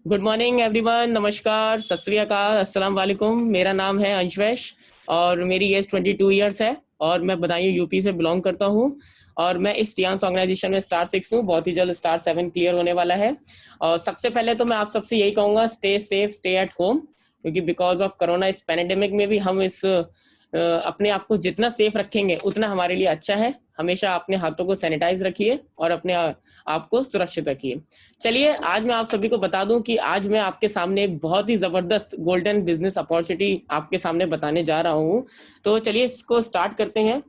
Good morning everyone, नमस्कार, सत श्री अकाल, अस्सलाम वालेकुम। मेरा नाम है अंशवेश और मेरी एज 22 ईयर्स है और मैं बदायूं यूपी से बिलोंग करता हूँ। और मैं इस टियांस ऑर्गेनाइजेशन में स्टार 6 हूँ। बहुत ही जल्द स्टार 7 क्लियर होने वाला है। और सबसे पहले तो मैं आप सबसे यही कहूँगा, stay safe, stay at home, क्योंकि बिकॉज ऑफ कोरोना इस पैंडेमिक में भी हम इस अपने आप को जितना सेफ रखेंगे उतना हमारे लिए अच्छा है। हमेशा अपने हाथों को सैनिटाइज रखिए और अपने आप को सुरक्षित रखिए। चलिए, आज मैं आप सभी को बता दूं कि आज मैं आपके सामने एक बहुत ही जबरदस्त गोल्डन बिजनेस अपॉर्चुनिटी आपके सामने बताने जा रहा हूं। तो चलिए इसको स्टार्ट करते हैं।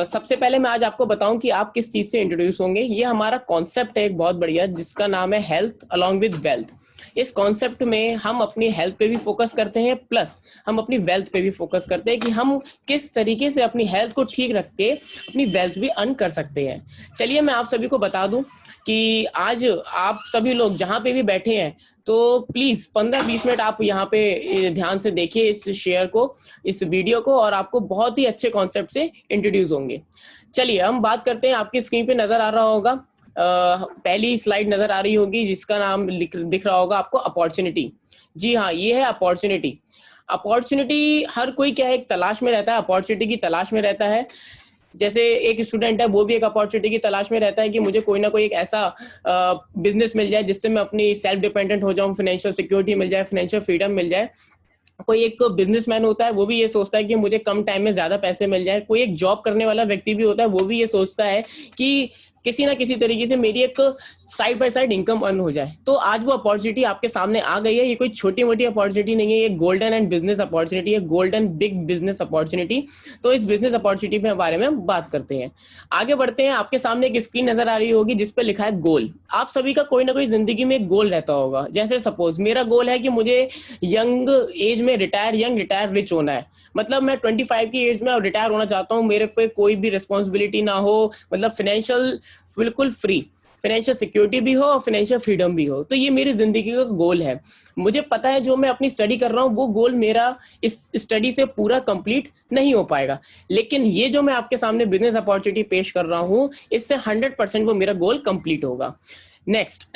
सबसे पहले मैं आज आपको बताऊं कि आप किस चीज से इंट्रोड्यूस होंगे। ये हमारा कॉन्सेप्ट है एक बहुत बढ़िया, जिसका नाम है हेल्थ अलोंग विद वेल्थ। इस कॉन्सेप्ट में हम अपनी हेल्थ पे भी फोकस करते हैं, प्लस हम अपनी वेल्थ पे भी फोकस करते हैं कि हम किस तरीके से अपनी हेल्थ को ठीक रख के अपनी वेल्थ भी अर्न कर सकते हैं। चलिए मैं आप सभी को बता दूं कि आज आप सभी लोग जहां पे भी बैठे हैं, तो प्लीज 15-20 मिनट आप यहाँ पे ध्यान से देखिए इस शेयर को, इस वीडियो को, और आपको बहुत ही अच्छे कॉन्सेप्ट से इंट्रोड्यूस होंगे। चलिए हम बात करते हैं। आपकी स्क्रीन पे नजर आ रहा होगा, पहली स्लाइड नजर आ रही होगी जिसका नाम दिख रहा होगा आपको, अपॉर्चुनिटी। जी हाँ, ये है अपॉर्चुनिटी। अपॉर्चुनिटी हर कोई क्या है, एक तलाश में रहता है, अपॉर्चुनिटी की तलाश में रहता है। जैसे एक स्टूडेंट है, वो भी एक अपॉर्चुनिटी की तलाश में रहता है कि मुझे कोई ना कोई एक ऐसा बिजनेस मिल जाए जिससे मैं अपनी सेल्फ डिपेंडेंट हो जाऊं, फाइनेंशियल सिक्योरिटी मिल जाए, फाइनेंशियल फ्रीडम मिल जाए। कोई एक बिजनेसमैन होता है, वो भी ये सोचता है कि मुझे कम टाइम में ज्यादा पैसे मिल जाए। कोई एक जॉब करने वाला व्यक्ति भी होता है, वो भी ये सोचता है कि किसी ना किसी तरीके से मेरी एक side by side income earn हो जाए। तो आज वो अपॉर्चुनिटी आपके सामने आ गई है। ये कोई छोटी मोटी अपॉर्चुनिटी नहीं है, ये गोल्डन एंड बिजनेस अपॉर्चुनिटी है, गोल्डन बिग बिजनेस अपॉर्चुनिटी। तो इस बिजनेस अपॉर्चुनिटी के बारे में बात करते हैं, आगे बढ़ते हैं। आपके सामने एक स्क्रीन नजर आ रही होगी जिस पे लिखा है गोल। आप सभी का कोई ना कोई जिंदगी में एक गोल रहता होगा। जैसे सपोज मेरा गोल है कि मुझे यंग एज में रिटायर रिच होना है। मतलब मैं 25 की एज में रिटायर होना चाहता हूँ, मेरे पे कोई भी रिस्पॉन्सिबिलिटी ना हो, मतलब फाइनेंशियल बिल्कुल फ्री, फाइनेंशियल सिक्योरिटी भी हो और फाइनेंशियल फ्रीडम भी हो। तो ये मेरी जिंदगी का गोल है। मुझे पता है जो मैं अपनी स्टडी कर रहा हूँ वो गोल मेरा इस स्टडी से पूरा कंप्लीट नहीं हो पाएगा, लेकिन ये जो मैं आपके सामने बिजनेस अपॉर्चुनिटी पेश कर रहा हूँ, इससे 100% वो मेरा गोल कंप्लीट होगा। नेक्स्ट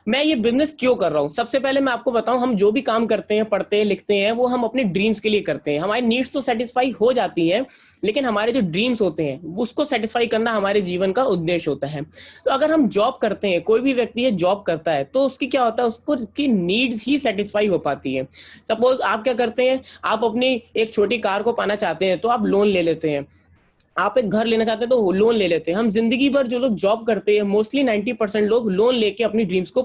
मैं ये बिजनेस क्यों कर रहा हूँ। सबसे पहले मैं आपको बताऊं, हम जो भी काम करते हैं, पढ़ते हैं, लिखते हैं, वो हम अपने ड्रीम्स के लिए करते हैं। हमारी नीड्स तो सेटिस्फाई हो जाती है, लेकिन हमारे जो ड्रीम्स होते हैं उसको सेटिस्फाई करना हमारे जीवन का उद्देश्य होता है। तो अगर हम जॉब करते हैं, कोई भी व्यक्ति है जॉब करता है, तो उसकी क्या होता है, उसको की नीड्स ही सेटिस्फाई हो पाती है। सपोज आप क्या करते हैं, आप अपनी एक छोटी कार को पाना चाहते हैं तो आप लोन ले लेते हैं। आप एक घर लेना चाहते हैं तो लोन ले लेते हैं। हम जिंदगी भर जो लोग जॉब करते हैं, मोस्टली 90% लोग लोन लेके अपनी ड्रीम्स को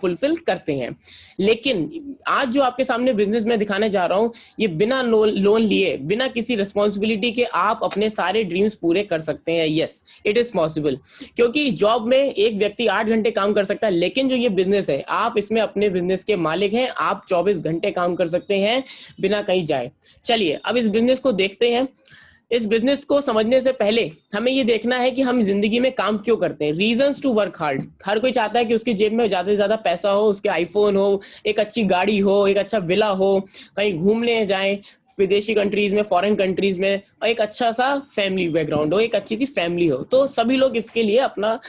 फुलफिल करते हैं। लेकिन आज जो आपके सामने बिजनेस में दिखाने जा रहा हूं, ये बिना लोन लिए, बिना किसी रिस्पॉन्सिबिलिटी के आप अपने सारे ड्रीम्स पूरे कर सकते हैं। Yes, it is possible. क्योंकि जॉब में एक व्यक्ति 8 घंटे काम कर सकता है, लेकिन जो ये बिजनेस है, आप इसमें अपने बिजनेस के मालिक हैं। आप 24 घंटे काम कर सकते हैं बिना कहीं जाए। चलिए अब इस बिजनेस को देखते हैं। इस बिजनेस को समझने से पहले हमें ये देखना है कि हम जिंदगी में काम क्यों करते हैं। Reasons to work hard. हर कोई चाहता है कि उसकी जेब में ज्यादा से ज्यादा पैसा हो, उसके आईफोन हो, एक अच्छी गाड़ी हो, एक अच्छा विला हो, कहीं घूमने जाए विदेशी कंट्रीज में, फॉरेन कंट्रीज में, और एक अच्छा सा फैमिली बैकग्राउंड हो, एक अच्छी सी फैमिली हो। तो सभी लोग इसके लिए अपना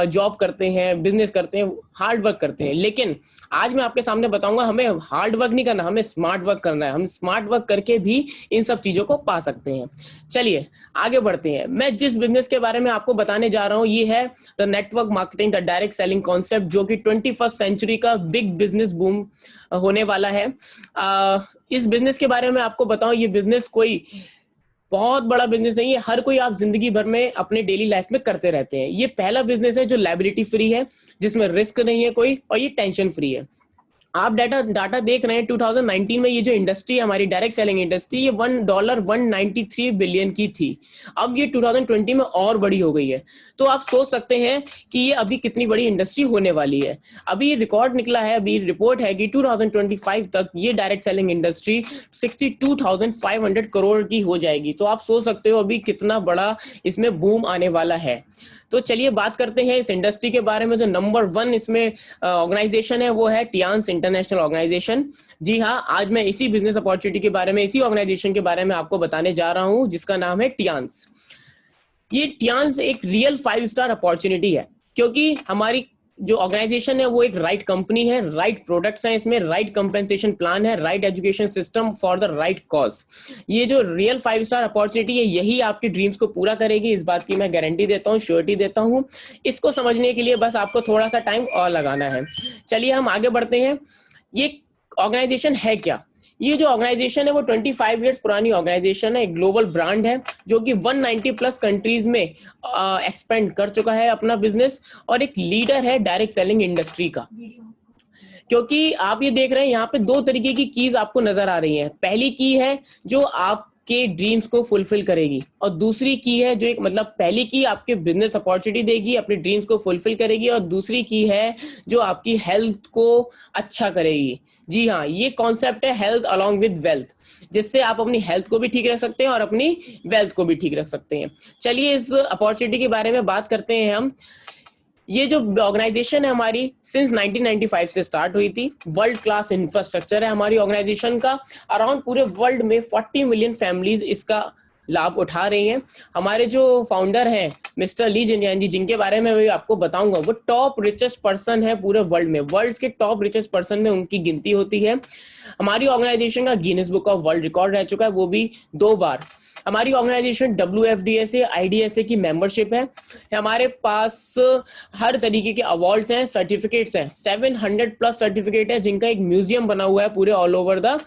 जॉब करते हैं, बिजनेस करते हैं, हार्ड वर्क करते हैं। लेकिन आज मैं आपके सामने बताऊंगा, हमें हार्ड वर्क नहीं करना, हमें स्मार्ट वर्क करना है। हम स्मार्ट वर्क करके भी इन सब चीजों को पा सकते हैं। चलिए आगे बढ़ते हैं। मैं जिस बिजनेस के बारे में आपको बताने जा रहा हूं, ये है the network marketing, the direct selling concept, जो कि 21st सेंचुरी का बिग बिजनेस बूम होने वाला है। इस बिजनेस के बारे में आपको बताऊं, ये बिजनेस कोई बहुत बड़ा बिजनेस नहीं है, हर कोई आप जिंदगी भर में अपने डेली लाइफ में करते रहते हैं। ये पहला बिजनेस है जो लायबिलिटी फ्री है, जिसमें रिस्क नहीं है कोई, और ये टेंशन फ्री है। आप डाटा देख रहे हैं, 2019 में ये जो इंडस्ट्री है हमारी डायरेक्ट सेलिंग इंडस्ट्री, ये $193 बिलियन की थी। अब ये 2020 में और बड़ी हो गई है। तो आप सोच सकते हैं कि ये अभी कितनी बड़ी इंडस्ट्री होने वाली है। अभी रिकॉर्ड निकला है, अभी रिपोर्ट है कि 2025 तक ये डायरेक्ट सेलिंग इंडस्ट्री 62,500 करोड़ की हो जाएगी। तो आप सोच सकते हो अभी कितना बड़ा इसमें बूम आने वाला है। तो चलिए बात करते हैं इस इंडस्ट्री के बारे में। जो नंबर 1 इसमें ऑर्गेनाइजेशन है वो है टियांस इंटरनेशनल ऑर्गेनाइजेशन। जी हाँ, आज मैं इसी बिजनेस अपॉर्चुनिटी के बारे में, इसी ऑर्गेनाइजेशन के बारे में आपको बताने जा रहा हूं, जिसका नाम है टियांस। ये टियांस एक रियल 5 स्टार अपॉर्चुनिटी है, क्योंकि हमारी जो ऑर्गेनाइजेशन है वो एक राइट कंपनी है, राइट प्रोडक्ट्स हैं इसमें, राइट कंपेंसेशन प्लान है, right education system for the right cause. ये जो रियल 5 स्टार अपॉर्चुनिटी है यही आपकी ड्रीम्स को पूरा करेगी, इस बात की मैं गारंटी देता हूँ, श्योरिटी देता हूँ। इसको समझने के लिए बस आपको थोड़ा सा टाइम और लगाना है। चलिए हम आगे बढ़ते हैं। ये ऑर्गेनाइजेशन है क्या? ये जो ऑर्गेनाइजेशन है वो 25 इयर्स पुरानी ऑर्गेनाइजेशन है, एक ग्लोबल ब्रांड है जो कि 190 प्लस कंट्रीज में एक्सपेंड कर चुका है अपना बिजनेस, और एक लीडर है डायरेक्ट सेलिंग इंडस्ट्री का। क्योंकि आप ये देख रहे हैं यहाँ पे दो तरीके की कीज आपको नजर आ रही है। पहली की है जो आपके ड्रीम्स को फुलफिल करेगी, और दूसरी की है जो एक मतलब पहली की आपके बिजनेस अपॉर्चुनिटी देगी, अपने ड्रीम्स को फुलफिल करेगी, और दूसरी की है जो आपकी हेल्थ को अच्छा करेगी। जी हाँ, ये कॉन्सेप्ट है हेल्थ अलोंग विद वेल्थ, जिससे आप अपनी हेल्थ को भी ठीक रख सकते हैं और अपनी वेल्थ को भी ठीक रख सकते हैं। चलिए इस अपॉर्चुनिटी के बारे में बात करते हैं हम। ये जो ऑर्गेनाइजेशन है हमारी सिंस 1995 से स्टार्ट हुई थी। वर्ल्ड क्लास इंफ्रास्ट्रक्चर है हमारी ऑर्गेनाइजेशन का। अराउंड पूरे वर्ल्ड में 40 मिलियन फैमिलीज इसका लाभ उठा रही हैं। हमारे जो फाउंडर हैं मिस्टर ली जिनयान जी, जिनके बारे में मैं आपको बताऊंगा, वो टॉप रिचेस्ट पर्सन है पूरे वर्ल्ड में। वर्ल्ड के टॉप रिचेस्ट पर्सन में उनकी गिनती होती है। हमारी ऑर्गेनाइजेशन का Guinness book of world record रह चुका है, वो भी 2 बार। हमारी ऑर्गेनाइजेशन WFDSA IDSA की मेंबरशिप है। हमारे पास हर तरीके के अवार्ड्स हैं, सर्टिफिकेट्स हैं, 700 प्लस सर्टिफिकेट है, जिनका एक म्यूजियम बना हुआ है पूरे ऑल ओवर द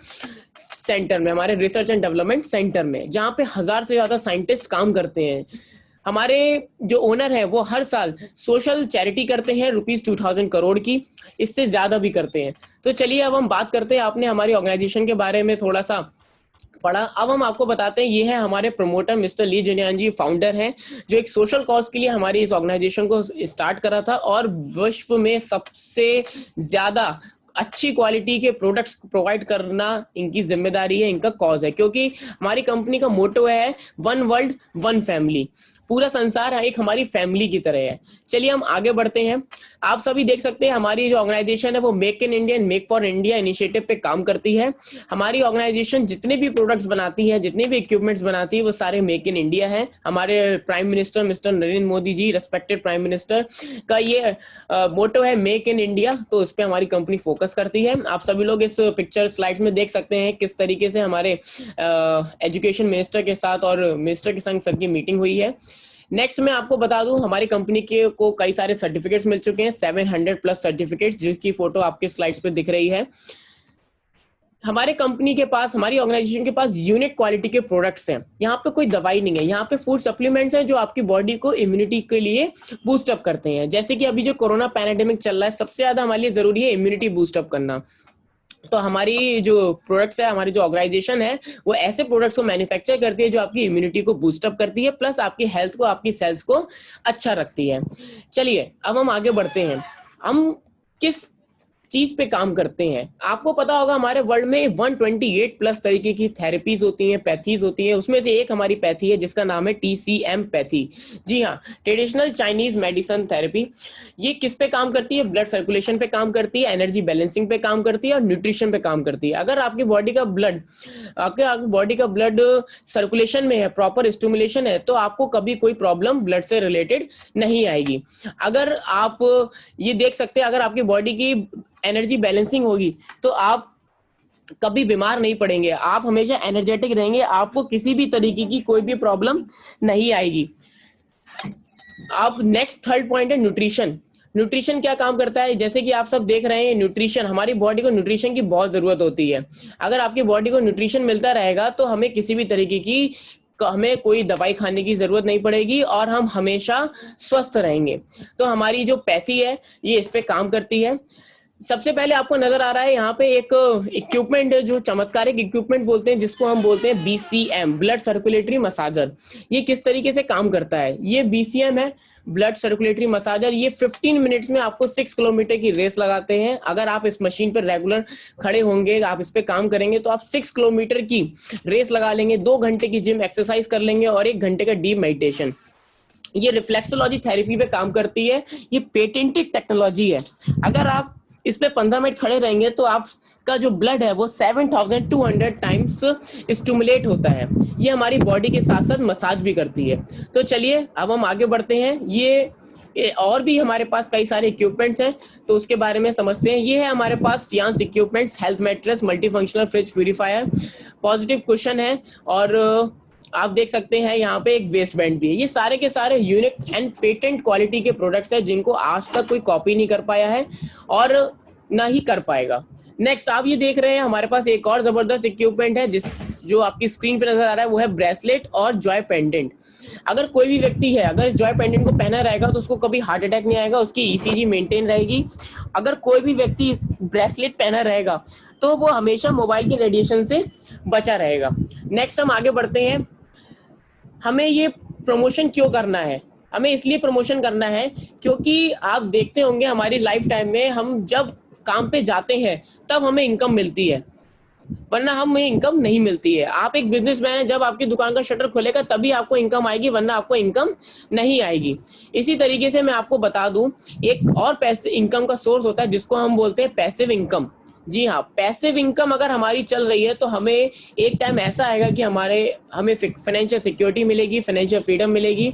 सेंटर में, हमारे रिसर्च एंड डेवलपमेंट सेंटर में, जहां पे 1000 से ज्यादा साइंटिस्ट काम करते हैं। हमारे जो ओनर है वो हर साल सोशल चैरिटी करते हैं ₹2000 करोड़ की, इससे ज्यादा भी करते हैं। तो चलिए अब हम बात करते हैं, आपने हमारी ऑर्गेनाइजेशन के बारे में थोड़ा सा पढ़ा, अब हम आपको बताते हैं। ये है हमारे प्रमोटर मिस्टर ली जिनयान जी, फाउंडर हैं, जो एक सोशल कॉज के लिए हमारी इस ऑर्गेनाइजेशन को स्टार्ट करा था, और विश्व में सबसे ज्यादा अच्छी क्वालिटी के प्रोडक्ट्स प्रोवाइड करना इनकी जिम्मेदारी है, इनका कॉज है। क्योंकि हमारी कंपनी का मोटो है 1 वर्ल्ड 1 फैमिली, पूरा संसार एक हमारी फैमिली की तरह है। चलिए हम आगे बढ़ते हैं। आप सभी देख सकते हैं हमारी जो ऑर्गेनाइजेशन है वो make in India, make for India initiative पे काम करती है। हमारी ऑर्गेनाइजेशन जितने भी प्रोडक्ट्स बनाती है, जितने भी इक्विपमेंट्स बनाती है, वो सारे मेक इन इंडिया है। हमारे prime minister mister Narendra Modi ji, respected prime minister, का ये मोटो है मेक इन इंडिया, तो उस पर हमारी कंपनी फोकस करती है। आप सभी लोग इस पिक्चर स्लाइड्स में देख सकते हैं किस तरीके से हमारे एजुकेशन मिनिस्टर के साथ और मिनिस्टर के संग सर की मीटिंग हुई है। नेक्स्ट मैं आपको बता दूं, हमारी कंपनी के को कई सारे सर्टिफिकेट्स मिल चुके हैं, 700 प्लस सर्टिफिकेट्स, जिसकी फोटो आपके स्लाइड्स पे दिख रही है। हमारे कंपनी के पास, हमारी ऑर्गेनाइजेशन के पास यूनिक क्वालिटी के प्रोडक्ट्स हैं। यहाँ पे कोई दवाई नहीं है, यहाँ पे फूड सप्लीमेंट्स हैं जो आपकी बॉडी को इम्यूनिटी के लिए बूस्ट अप करते हैं। जैसे कि अभी जो कोरोना पैंडेमिक चल रहा है, सबसे ज्यादा हमारे लिए जरूरी है इम्यूनिटी बूस्ट अप करना। तो हमारी जो प्रोडक्ट्स है, हमारी जो ऑर्गेनाइजेशन है, वो ऐसे प्रोडक्ट्स को मैन्युफैक्चर करती है जो आपकी इम्यूनिटी को बूस्ट अप करती है, प्लस आपकी हेल्थ को, आपकी सेल्स को अच्छा रखती है। चलिए अब हम आगे बढ़ते हैं। हम किस चीज पे काम करते हैं? आपको पता होगा हमारे वर्ल्ड में 128 प्लस तरीके की थेरेपीज होती हैं, पैथीज होती हैं। उसमें से एक हमारी पैथी है जिसका नाम है TCM पैथी। जी हाँ, ट्रेडिशनल चाइनीज मेडिसिन थेरेपी। ये किस पे काम करती है? ब्लड सर्कुलेशन पे काम करती है, एनर्जी बैलेंसिंग पे काम करती है, और न्यूट्रिशन पे काम करती है। अगर आपकी बॉडी का ब्लड सर्कुलेशन में है, प्रॉपर स्टिमुलेशन है, तो आपको कभी कोई प्रॉब्लम ब्लड से रिलेटेड नहीं आएगी। अगर आप ये देख सकते हैं, अगर आपकी बॉडी की एनर्जी बैलेंसिंग होगी तो आप कभी बीमार नहीं पड़ेंगे, आप हमेशा एनर्जेटिक रहेंगे, आपको किसी भी तरीके की कोई भी प्रॉब्लम नहीं आएगी। अब नेक्स्ट थर्ड पॉइंट है न्यूट्रिशन। न्यूट्रिशन क्या काम करता है? जैसे कि आप सब देख रहे हैं, न्यूट्रिशन, हमारी बॉडी को न्यूट्रिशन की बहुत जरूरत होती है। अगर आपकी बॉडी को न्यूट्रिशन मिलता रहेगा तो हमें किसी भी तरीके की हमें कोई दवाई खाने की जरूरत नहीं पड़ेगी, और हम हमेशा स्वस्थ रहेंगे। तो हमारी जो पैथी है ये इस पे काम करती है। सबसे पहले आपको नजर आ रहा है यहाँ पे एक इक्विपमेंट, जो चमत्कारिक इक्विपमेंट बोलते हैं, जिसको हम बोलते हैं BCM, ब्लड सर्कुलेटरी मसाजर। ये किस तरीके से काम करता है? ये BCM है, ब्लड सर्कुलेटरी मसाजर। ये 15 मिनट्स में आपको 6 किलोमीटर की रेस लगाते हैं। अगर आप इस मशीन पर रेगुलर खड़े होंगे, आप इस पे काम करेंगे, तो आप 6 किलोमीटर की रेस लगा लेंगे, 2 घंटे की जिम एक्सरसाइज कर लेंगे, और 1 घंटे का डीप मेडिटेशन। ये रिफ्लेक्सोलॉजी थेरेपी पे काम करती है। ये पेटेंटेड टेक्नोलॉजी है। अगर आप इस पे 15 मिनट खड़े रहेंगे तो आपका जो ब्लड है वो 7200 टाइम्स स्टिमुलेट होता है। ये हमारी बॉडी के साथ साथ मसाज भी करती है। तो चलिए अब हम आगे बढ़ते हैं। ये और भी हमारे पास कई सारे इक्विपमेंट्स हैं, तो उसके बारे में समझते हैं। ये है हमारे पास Tiens equipments, health mattress, multifunctional fridge purifier, positive question है, और आप देख सकते हैं यहाँ पे एक वेस्ट बैंड भी है। ये सारे के सारे यूनिक एंड पेटेंट क्वालिटी के प्रोडक्ट्स हैं जिनको आज तक कोई कॉपी नहीं कर पाया है और ना ही कर पाएगा। नेक्स्ट आप ये देख रहे हैं हमारे पास एक और जबरदस्त इक्विपमेंट है जो आपकी स्क्रीन पे नजर आ रहा है, वो है ब्रेसलेट और जॉय पेंडेंट। अगर कोई भी व्यक्ति है, अगर इस जॉय पेंडेंट को पहना रहेगा तो उसको कभी हार्ट अटैक नहीं आएगा, उसकी ईसीजी मेंटेन रहेगी। अगर कोई भी व्यक्ति इस ब्रेसलेट पहना रहेगा तो वो हमेशा मोबाइल के रेडिएशन से बचा रहेगा। नेक्स्ट हम आगे बढ़ते हैं। हमें ये प्रमोशन क्यों करना है? हमें इसलिए प्रमोशन करना है क्योंकि आप देखते होंगे हमारी लाइफ टाइम में हम जब काम पे जाते हैं तब हमें इनकम मिलती है, वरना हमें इनकम नहीं मिलती है। आप एक बिजनेसमैन है, जब आपकी दुकान का शटर खुलेगा तभी आपको इनकम आएगी, वरना आपको इनकम नहीं आएगी। इसी तरीके से मैं आपको बता दूं, एक और पैसे इनकम का सोर्स होता है जिसको हम बोलते हैं पैसिव इनकम। जी हाँ, पैसिव इनकम अगर हमारी चल रही है तो हमें एक टाइम ऐसा आएगा कि हमें फाइनेंशियल सिक्योरिटी मिलेगी, फाइनेंशियल फ्रीडम मिलेगी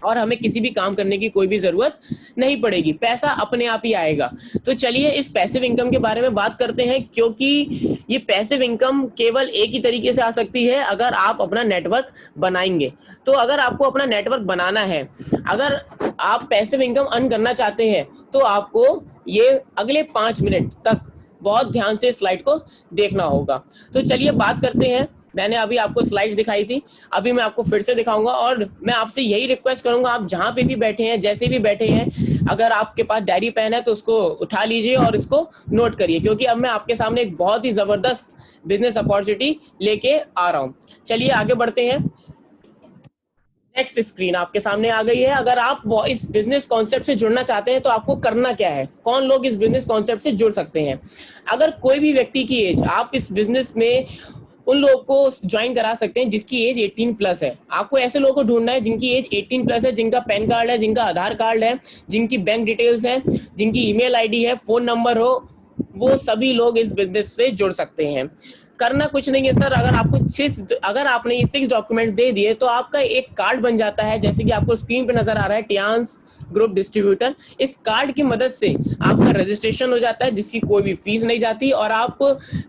और हमें किसी भी काम करने की कोई भी जरूरत नहीं पड़ेगी, पैसा अपने आप ही आएगा। तो चलिए इस पैसिव इनकम के बारे में बात करते हैं, क्योंकि ये पैसिव इनकम केवल एक ही तरीके से आ सकती है, अगर आप अपना नेटवर्क बनाएंगे। तो अगर आपको अपना नेटवर्क बनाना है, अगर आप पैसिव इनकम अर्न करना चाहते हैं, तो आपको ये अगले 5 मिनट तक बहुत ध्यान से स्लाइड को देखना होगा। तो चलिए बात करते हैं। मैंने अभी आपको स्लाइड्स दिखाई थी, अभी मैं आपको फिर से दिखाऊंगा, और मैं आपसे यही रिक्वेस्ट करूंगा, आप जहां पे भी बैठे हैं, जैसे भी बैठे हैं, अगर आपके पास डायरी पेन है तो उसको उठा लीजिए और इसको नोट करिए, क्योंकि अब मैं आपके सामने एक बहुत ही जबरदस्त बिजनेस अपॉर्चुनिटी लेके आ रहा हूँ। चलिए आगे बढ़ते हैं। नेक्स्ट स्क्रीन आपके सामने आ गई है। अगर आप इस बिजनेस कॉन्सेप्ट से जुड़ना चाहते हैं तो आपको करना क्या है, कौन लोग इस बिजनेस कॉन्सेप्ट से जुड़ सकते हैं? अगर कोई भी व्यक्ति की एज, आप इस बिजनेस में उन लोगों को ज्वाइन करा सकते हैं जिसकी एज 18 प्लस है। आपको ऐसे लोगों को ढूंढना है जिनकी एज 18 प्लस है, जिनका पैन कार्ड है, जिनका आधार कार्ड है, जिनकी बैंक डिटेल्स है, जिनकी ईमेल आईडी है, फोन नंबर हो, वो सभी लोग इस बिजनेस से जुड़ सकते हैं। करना कुछ नहीं है सर, अगर आपने ये 6 डॉक्यूमेंट्स दे दिए तो आपका एक कार्ड बन जाता है, जैसे कि आपको स्क्रीन पे नजर आ रहा है, टियांस ग्रुप डिस्ट्रीब्यूटर। इस कार्ड की मदद से आपका रजिस्ट्रेशन हो जाता है, जिसकी कोई भी फीस नहीं जाती, और आप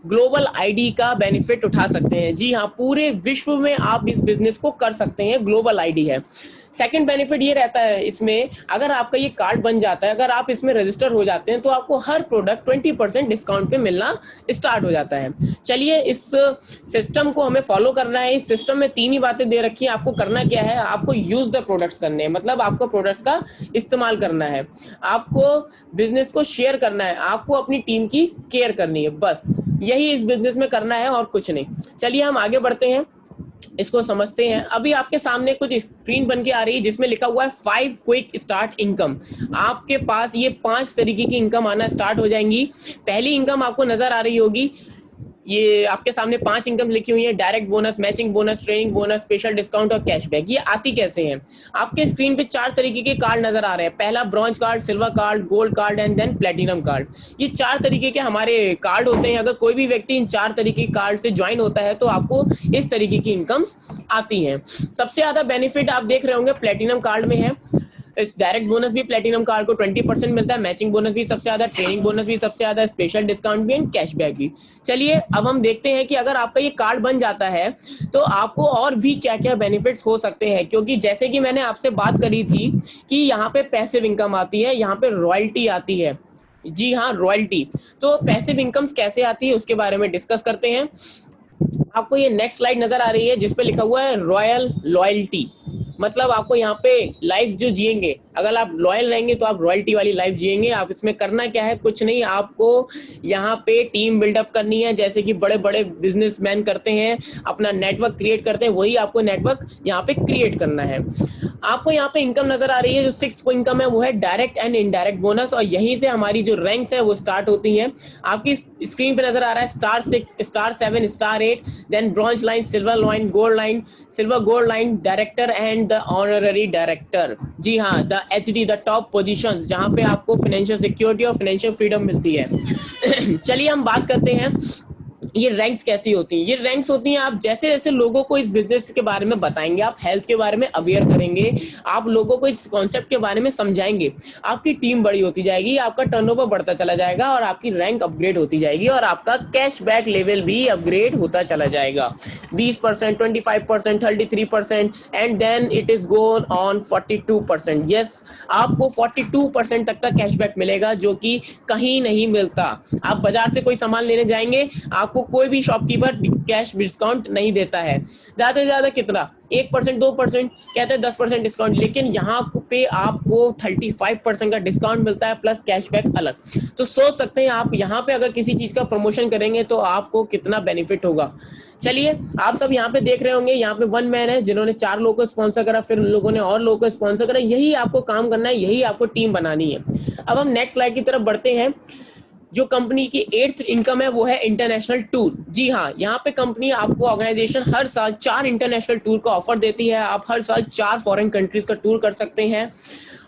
ग्लोबल आईडी का बेनिफिट उठा सकते हैं। जी हाँ, पूरे विश्व में आप इस बिजनेस को कर सकते हैं, ग्लोबल आईडी है। सेकंड बेनिफिट ये रहता है इसमें, अगर आपका ये कार्ड बन जाता है, अगर आप इसमें रजिस्टर हो जाते हैं, तो आपको हर प्रोडक्ट 20% डिस्काउंट पे मिलना स्टार्ट हो जाता है। चलिए इस सिस्टम को हमें फॉलो करना है। इस सिस्टम में 3 ही बातें दे रखी है। आपको करना क्या है, आपको यूज द प्रोडक्ट्स करने हैं, मतलब आपको प्रोडक्ट्स का इस्तेमाल करना है, आपको बिजनेस को शेयर करना है, आपको अपनी टीम की केयर करनी है, बस यही इस बिजनेस में करना है और कुछ नहीं। चलिए हम आगे बढ़ते हैं, इसको समझते हैं। अभी आपके सामने कुछ स्क्रीन बन के आ रही है जिसमें लिखा हुआ है 5 क्विक स्टार्ट इनकम। आपके पास ये 5 तरीके की इनकम आना स्टार्ट हो जाएंगी। पहली इनकम आपको नजर आ रही होगी, ये आपके सामने 5 इनकम लिखी हुई है, direct bonus, matching bonus, training bonus, special discount और कैशबैक। ये आती कैसे हैं? आपके स्क्रीन पे 4 तरीके के कार्ड नजर आ रहे हैं। पहला bronze card, silver card, gold card and then platinum card. ये 4 तरीके के हमारे कार्ड होते हैं। अगर कोई भी व्यक्ति इन 4 तरीके के कार्ड से ज्वाइन होता है तो आपको इस तरीके की इनकम्स आती हैं। सबसे ज्यादा बेनिफिट आप देख रहे होंगे प्लेटिनम कार्ड में है। इस डायरेक्ट बोनस भी प्लेटिनम कार्ड को 20% मिलता है, मैचिंग बोनस भी सबसे ज्यादा, ट्रेनिंग बोनस भी सबसे ज्यादा, स्पेशल डिस्काउंट भी एंड कैशबैक भी। चलिए अब हम देखते हैं कि अगर आपका ये कार्ड बन जाता है तो आपको और भी क्या क्या बेनिफिट्स हो सकते हैं, क्योंकि जैसे कि मैंने आपसे बात करी थी कि यहाँ पे पैसिव इनकम आती है, यहाँ पे रॉयल्टी आती है। जी हाँ, रॉयल्टी। तो पैसिव इनकम्स कैसे आती है उसके बारे में डिस्कस करते हैं। आपको ये नेक्स्ट स्लाइड नजर आ रही है जिसपे लिखा हुआ है रॉयल लॉयल्टी, मतलब आपको यहाँ पे लाइफ जो जिएंगे, अगर आप लॉयल रहेंगे तो आप रॉयल्टी वाली लाइफ जिएंगे। आप इसमें करना क्या है, कुछ नहीं, आपको यहाँ पे टीम बिल्डअप करनी है, जैसे कि बड़े बड़े बिजनेसमैन करते हैं, अपना नेटवर्क क्रिएट करते हैं, वही आपको नेटवर्क यहाँ पे क्रिएट करना है। आपको यहाँ पे इनकम नजर आ रही है, जो 6th इनकम है वो है डायरेक्ट एंड इनडायरेक्ट बोनस, और यहीं से हमारी जो रैंक्स है वो स्टार्ट होती हैं। आपकी स्क्रीन पे नजर आ रहा है star 6, star 7, star 8, then bronze line, silver line, gold line, silver gold line, director and the honorary director. जी हाँ, the HD, the top positions, जहां पे आपको फाइनेंशियल सिक्योरिटी और फाइनेंशियल फ्रीडम मिलती है। चलिए हम बात करते हैं ये रैंक्स कैसी होती हैं? ये रैंक्स होती हैं, आप जैसे जैसे लोगों को इस बिजनेस के बारे में बताएंगे, आप हेल्थ के बारे में अवेयर करेंगे, आप लोगों को इस कॉन्सेप्ट के बारे में समझाएंगे, आपकी टीम बड़ी होती जाएगी, आपका टर्नओवर बढ़ता चला जाएगा और आपकी रैंक अपग्रेड होती जाएगी और आपका कैशबैक लेवल भी अपग्रेड होता चला जाएगा 20%, 25%, 33% and then it is gone on 42%। Yes, आपको 42% तक का कैशबैक मिलेगा जो कि कहीं नहीं मिलता। आप बाजार से कोई सामान लेने जाएंगे, आपको कोई भी शॉपकीपर कैश डिस्काउंट नहीं देता है। ज्यादा से ज्यादा कितना, 1%, 2%, कहते हैं 10% डिस्काउंट, लेकिन यहाँ पे आपको 35% का डिस्काउंट मिलता है प्लस कैशबैक अलग। तो सोच सकते हैं आप यहाँ पे अगर किसी चीज का प्रमोशन करेंगे तो आपको कितना बेनिफिट होगा। चलिए, आप सब यहाँ पे देख रहे होंगे, यहाँ पे वन मैन है जिन्होंने 4 लोगों को स्पॉन्सर करा, फिर उन लोगों ने और लोगों को स्पॉन्सर करा। यही आपको काम करना है, यही आपको टीम बनानी है। अब हम नेक्स्ट स्लाइड की तरफ बढ़ते हैं। जो कंपनी की 8th इनकम है वो है इंटरनेशनल टूर। जी हाँ, यहाँ पे कंपनी आपको, ऑर्गेनाइजेशन हर साल 4 इंटरनेशनल टूर का ऑफर देती है। आप हर साल 4 फॉरेन कंट्रीज का टूर कर सकते हैं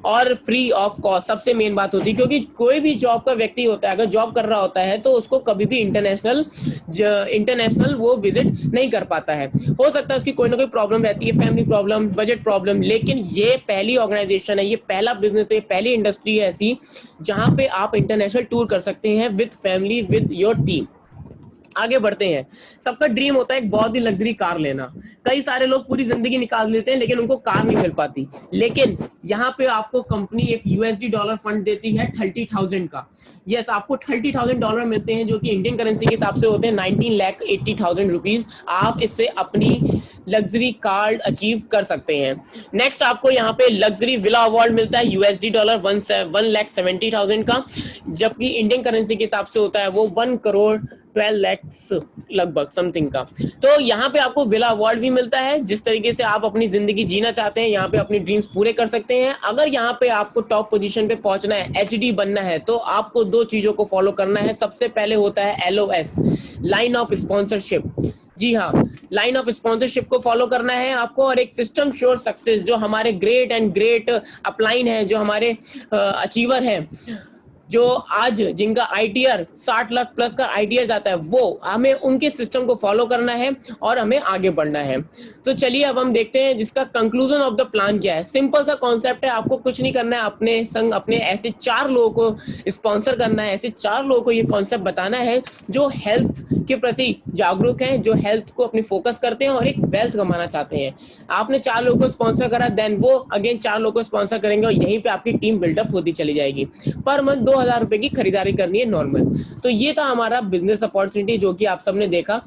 और फ्री ऑफ कॉस्ट। सबसे मेन बात होती है, क्योंकि कोई भी जॉब का व्यक्ति होता है, अगर जॉब कर रहा होता है तो उसको कभी भी इंटरनेशनल वो विजिट नहीं कर पाता है। हो सकता है उसकी कोई ना कोई प्रॉब्लम रहती है, फैमिली प्रॉब्लम, बजट प्रॉब्लम, लेकिन ये पहली ऑर्गेनाइजेशन है, ये पहला बिजनेस है, पहली इंडस्ट्री है ऐसी जहां पे आप इंटरनेशनल टूर कर सकते हैं with family, with your team. आगे बढ़ते हैं। सबका ड्रीम होता है एक बहुत ही लग्जरी कार लेना। कई सारे लोग पूरी जिंदगी निकाल लेते हैं लेकिन उनको कार नहीं मिल पाती। लेकिन यहाँ पे आपको कंपनी एक यूएसडी डॉलर फंड देती है 30,000 का। यस, आपको 30,000 डॉलर मिलते हैं जो कि इंडियन करेंसी के हिसाब से होते हैं 19,80,000 रुपीज। आप इससे अपनी लग्जरी कार अचीव कर सकते हैं। नेक्स्ट आपको यहाँ पे लग्जरी विला अवार्ड मिलता है यूएसडी डॉलर 1,70,000 का, जबकि इंडियन करेंसी के हिसाब से होता है वो 1 करोड़ 12 लाख लगभग समथिंग का। तो यहाँ पे आपको विला अवार्ड भी मिलता है। जिस तरीके से आप अपनी जिंदगी जीना चाहते हैं, यहाँ पे अपनी ड्रीम्स पूरे कर सकते हैं। अगर यहाँ पे आपको टॉप पोजीशन पे पहुंचना है, एचडी बनना है, तो आपको 2 चीजों को फॉलो करना है। सबसे पहले होता है LOS, लाइन ऑफ स्पॉन्सरशिप। जी हाँ, लाइन ऑफ स्पॉन्सरशिप को फॉलो करना है आपको, और एक सिस्टम श्योर सक्सेस, जो हमारे ग्रेट अपलाइन है, जो हमारे अचीवर हैं, जो आज जिनका आईटीआर 60 लाख प्लस का आईटीआर जाता है, वो हमें उनके सिस्टम को फॉलो करना है और हमें आगे बढ़ना है। तो चलिए अब हम देखते हैं जिसका कंक्लूजन ऑफ द प्लान क्या है। सिंपल सा कॉन्सेप्ट है, आपको कुछ नहीं करना है, अपने संग अपने ऐसे 4 लोगों को स्पॉन्सर करना है, ऐसे 4 लोगों को ये कॉन्सेप्ट बताना है जो हेल्थ के प्रति जागरूक हैं, जो हेल्थ को अपनी फोकस करते हैं और एक वेल्थ कमाना चाहते हैं। आपने 4 लोगों को स्पॉन्सर करा, देन वो अगेन 4 लोगों को स्पॉन्सर करेंगे और यहीं पे आपकी टीम बिल्डअप होती चली जाएगी। पर मंथ 2,000 रुपए की खरीदारी करनी है नॉर्मल। तो ये था हमारा बिजनेस अपॉर्चुनिटी जो कि आप सबने देखा,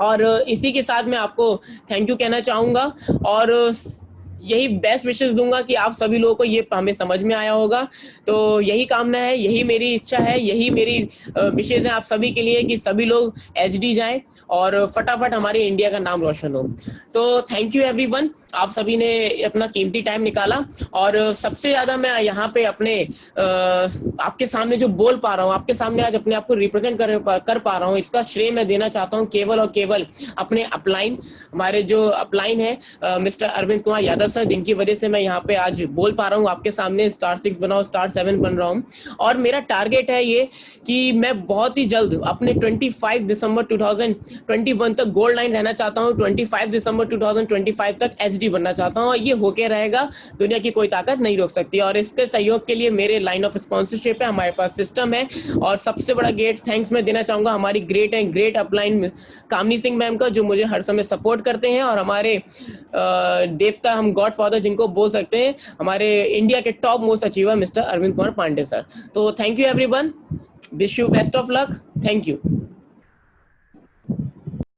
और इसी के साथ मैं आपको थैंक यू कहना चाहूंगा और यही बेस्ट विशेस दूंगा कि आप सभी लोगों को ये हमें समझ में आया होगा। तो यही कामना है, यही मेरी इच्छा है, यही मेरी विशेस है आप सभी के लिए कि सभी लोग एचडी जाएं और फटाफट हमारे इंडिया का नाम रोशन हो। तो थैंक यू एवरीवन, आप सभी ने अपना कीमती टाइम निकाला। और सबसे ज्यादा मैं यहाँ पे अपने आपके सामने जो बोल पा रहा हूँ, आपके सामने आज अपने आप को रिप्रेजेंट कर पा रहा हूँ, इसका श्रेय मैं देना चाहता हूँ केवल और केवल अपने अपलाइन, हमारे जो अपलाइन है मिस्टर अरविंद कुमार यादव सर, जिनकी वजह से मैं यहाँ पे आज बोल पा रहा हूँ आपके सामने। स्टार 6 बनाओ, स्टार 7 बन रहा हूँ। और मेरा टारगेट है ये कि मैं बहुत ही जल्द अपने 25 दिसंबर 2021 तक गोल्ड लाइन रहना चाहता हूँ, 25 दिसंबर 2025 तक एचडी बनना चाहता हूँ, और ये होके रहेगा। दुनिया की कोई ताकत नहीं रोक सकती। और इसके सहयोग के लिए मेरे लाइन ऑफ स्पॉन्सरशिप है, हमारे पास सिस्टम है। और सबसे बड़ा थैंक्स मैं देना चाहूंगा हमारी ग्रेट अपलाइन कामनी सिंह मैम का, जो मुझे हर समय सपोर्ट करते हैं, और हमारे देवता, हम गॉड फादर जिनको बोल सकते हैं, हमारे इंडिया के top most achiever mister Arvind Kumar Pandey sir. तो thank you everyone, wish you best of luck, thank you.